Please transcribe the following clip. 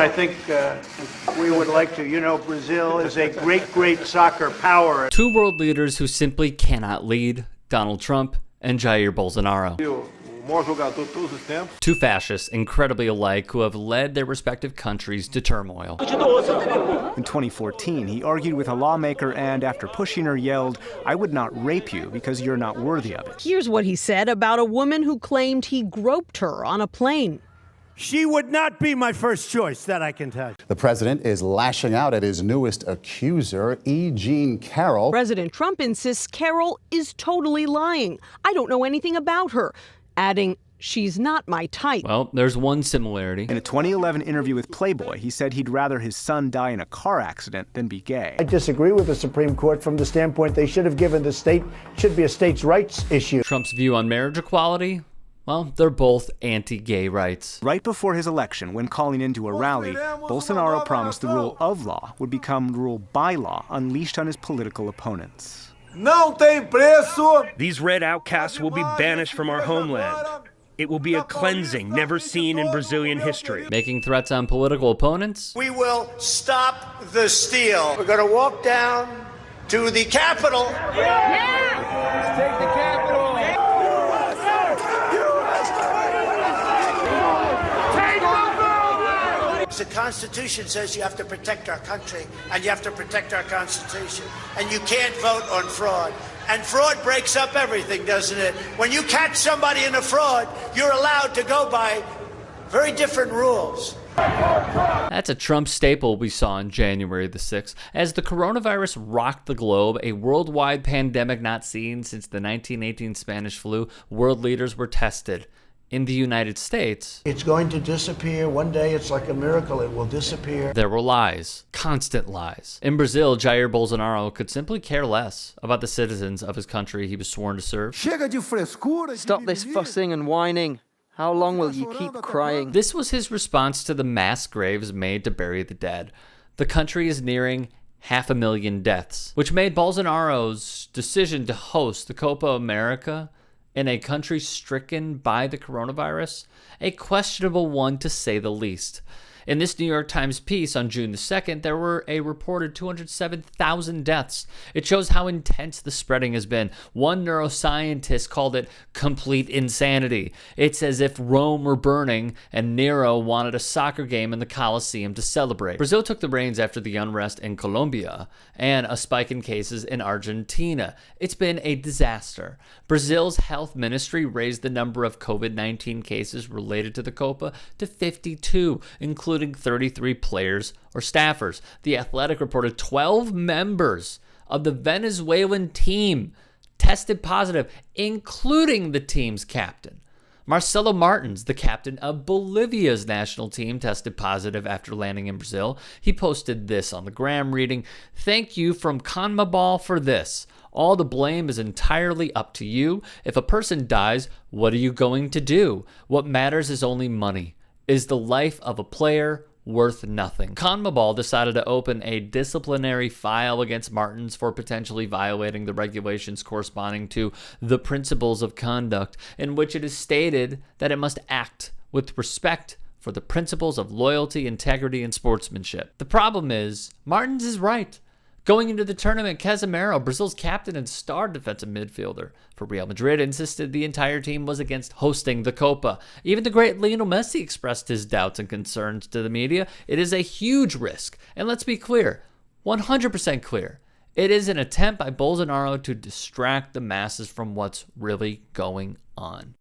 I think we would like to, Brazil is a great soccer power. Two world leaders who simply cannot lead, Donald Trump and Jair Bolsonaro. Two fascists incredibly alike who have led their respective countries to turmoil. In 2014, he argued with a lawmaker and, after pushing her, yelled, "I would not rape you because you're not worthy of it." Here's what he said about a woman who claimed he groped her on a plane. She would not be my first choice, that I can tell you. The president is lashing out at his newest accuser, E. Jean Carroll. President Trump insists Carroll is totally lying. I don't know anything about her, adding, "She's not my type." Well, there's one similarity. In a 2011 interview with Playboy, he said he'd rather his son die in a car accident than be gay. I disagree with the Supreme Court from the standpoint they should have given the state, should be a states' rights issue. Trump's view on marriage equality? Well, they're both anti-gay rights. Right before his election, when calling into a rally, Bolsonaro promised the rule of law would become rule by law, unleashed on his political opponents. These red outcasts will be banished from our homeland. It will be a cleansing never seen in Brazilian history. Making threats on political opponents? We will stop the steal. We're going to walk down to the Capitol. Let's take the Capitol. The Constitution says you have to protect our country, and you have to protect our Constitution, and you can't vote on fraud. And fraud breaks up everything, doesn't it? When you catch somebody in a fraud, you're allowed to go by very different rules. That's a Trump staple we saw on January the 6th. As the coronavirus rocked the globe, a worldwide pandemic not seen since the 1918 Spanish flu, world leaders were tested. In the United States, It's going to disappear. One day, it's like a miracle. It will disappear. there were lies, constant lies. In Brazil, Jair Bolsonaro could simply care less about the citizens of his country he was sworn to serve. Stop this fussing and whining. How long will you keep crying? This was his response to the mass graves made to bury the dead. The country is nearing 500,000 deaths, which made Bolsonaro's decision to host the Copa America in a country stricken by the coronavirus a questionable one, to say the least. In this New York Times piece on June the 2nd, there were a reported 207,000 deaths. It shows how intense the spreading has been. One neuroscientist called it complete insanity. It's as if Rome were burning and Nero wanted a soccer game in the Colosseum to celebrate. Brazil took the reins after the unrest in Colombia and a spike in cases in Argentina. It's been a disaster. Brazil's health ministry raised the number of COVID-19 cases related to the Copa to 52, including 33 players or staffers. The Athletic reported 12 members of the Venezuelan team tested positive, including the team's captain. Marcelo Martins, the captain of Bolivia's national team, tested positive after landing in Brazil. He posted this on the gram reading, "Thank you from CONMEBOL for this. All the blame is entirely up to you. If a person dies, what are you going to do? What matters is only money. Is the life of a player worth nothing?" CONMEBOL decided to open a disciplinary file against Martins for potentially violating the regulations corresponding to the principles of conduct, in which it is stated that it must act with respect for the principles of loyalty, integrity, and sportsmanship. The problem is, Martins is right. Going into the tournament, Casemiro, Brazil's captain and star defensive midfielder for Real Madrid, insisted the entire team was against hosting the Copa. Even the great Lionel Messi expressed his doubts and concerns to the media. It is a huge risk. And let's be clear, 100% clear. It is an attempt by Bolsonaro to distract the masses from what's really going on.